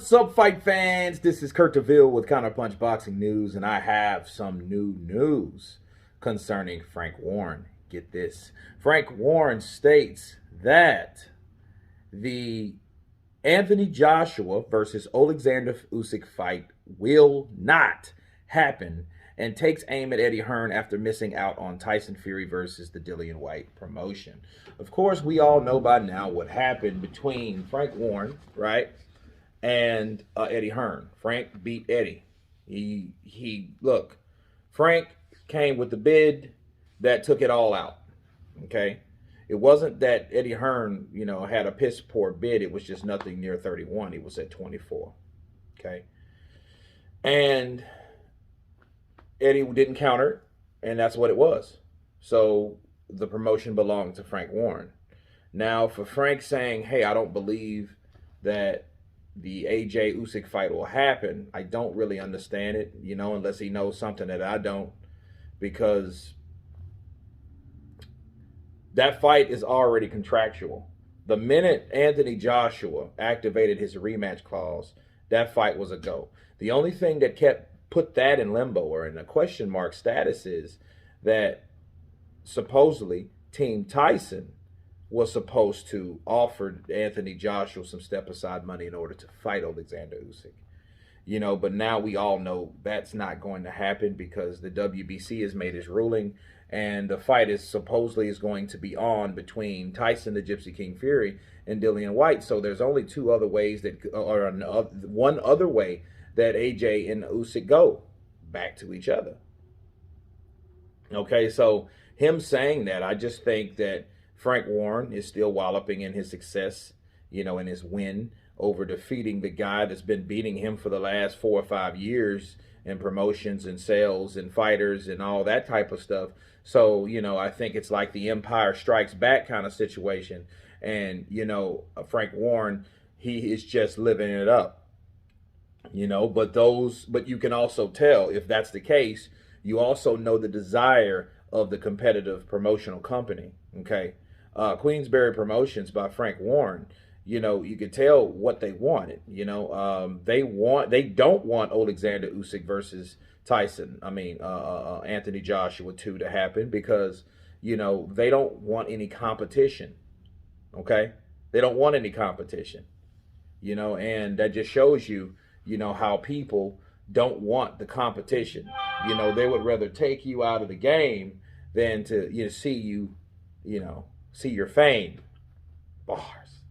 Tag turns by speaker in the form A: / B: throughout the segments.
A: What's up, fight fans? This is Kurt DeVille with Counterpunch Boxing News, and I have some new news concerning Frank Warren. Get this. Frank Warren states that the Anthony Joshua versus Oleksandr Usyk fight will not happen and takes aim at Eddie Hearn after missing out on Tyson Fury versus the Dillian Whyte promotion. Of course, we all know by now what happened between Frank Warren, right, and Eddie Hearn. Frank beat Eddie. Look, Frank came with the bid that took it all out. Okay, it wasn't that Eddie Hearn, had a piss poor bid. It was just nothing near 31. He was at 24. Okay, and Eddie didn't counter, and that's what it was. So the promotion belonged to Frank Warren. Now, for Frank saying, "Hey, I don't believe that the AJ Usyk fight will happen," I don't really understand it, unless he knows something that I don't, because that fight is already contractual. The minute Anthony Joshua activated his rematch clause, that fight was a go. The only thing that put that in limbo or in a question mark status is that supposedly Team Tyson was supposed to offer Anthony Joshua some step-aside money in order to fight Oleksandr Usyk. But now we all know that's not going to happen because the WBC has made its ruling, and the fight is going to be on between Tyson, the Gypsy King Fury, and Dillian Whyte. So there's only two other ways one other way that AJ and Usyk go back to each other. Okay, so him saying that, I just think that Frank Warren is still walloping in his success, in his win over defeating the guy that's been beating him for the last 4 or 5 years in promotions and sales and fighters and all that type of stuff. So, I think it's like the Empire Strikes Back kind of situation. And, Frank Warren, he is just living it up, but you can also tell if that's the case, you also know the desire of the competitive promotional company. Okay. Queensberry Promotions by Frank Warren, you could tell what they wanted. They don't want Oleksandr Usyk versus Anthony Joshua 2 to happen because, they don't want any competition. Okay. They don't want any competition, and that just shows you, how people don't want the competition. They would rather take you out of the game than to, see you, see your fame. Bars.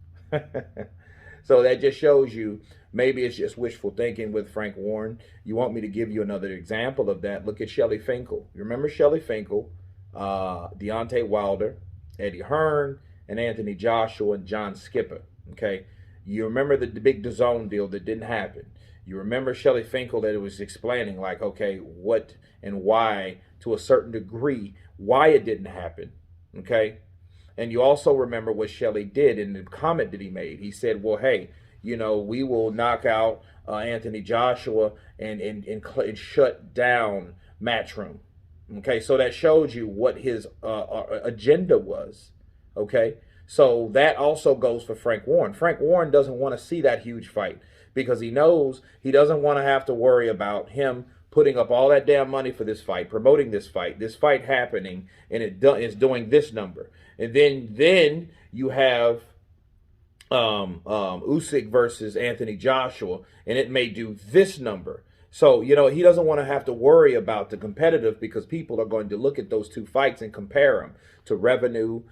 A: So that just shows you maybe it's just wishful thinking with Frank Warren. You want me to give you another example of that? Look at Shelly Finkel. You remember Shelly Finkel, Deontay Wilder, Eddie Hearn, and Anthony Joshua and John Skipper. Okay, you remember the big DAZN deal that didn't happen. You remember Shelly Finkel that it was explaining like, okay, what and why, to a certain degree, why it didn't happen. Okay. And you also remember what Shelly did in the comment that he made. He said, well, hey, we will knock out Anthony Joshua and shut down Matchroom. Okay. So that shows you what his agenda was. Okay. So that also goes for Frank Warren. Frank Warren doesn't want to see that huge fight because he knows he doesn't want to have to worry about him putting up all that damn money for this fight, promoting this fight happening, and it's doing this number. And then you have Usyk versus Anthony Joshua, and it may do this number. So, he doesn't want to have to worry about the competitive because people are going to look at those two fights and compare them to revenue,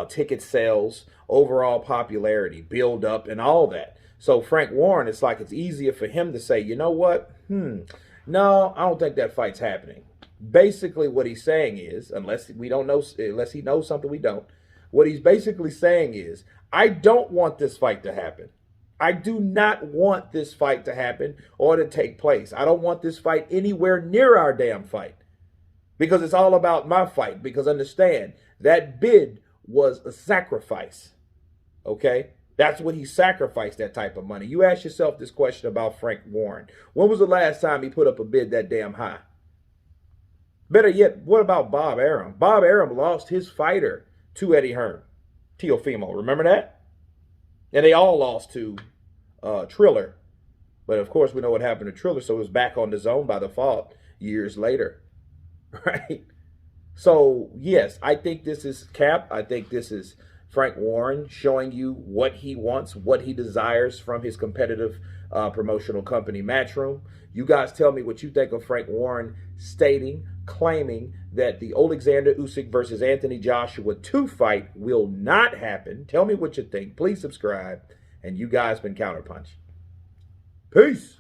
A: ticket sales, overall popularity, build up, and all that. So Frank Warren, it's like it's easier for him to say, you know what? No, I don't think that fight's happening. Basically, what he's saying is, unless he knows something we don't, what he's basically saying is, I don't want this fight to happen. I do not want this fight to happen or to take place. I don't want this fight anywhere near our damn fight because it's all about my fight. Because understand, that bid was a sacrifice. Okay? That's what he sacrificed, that type of money. You ask yourself this question about Frank Warren. When was the last time he put up a bid that damn high? Better yet, what about Bob Arum? Bob Arum lost his fighter to Eddie Hearn, Teofimo. Remember that? And they all lost to Triller But of course, we know what happened to Triller, so it was back on the zone by default years later, right? So yes, I think this is Cap. I think this is Frank Warren showing you what he wants, what he desires from his competitive promotional company, Matchroom. You guys tell me what you think of Frank Warren claiming that the Oleksandr Usyk versus Anthony Joshua 2 fight will not happen. Tell me what you think. Please subscribe. And you guys been Counterpunched. Peace.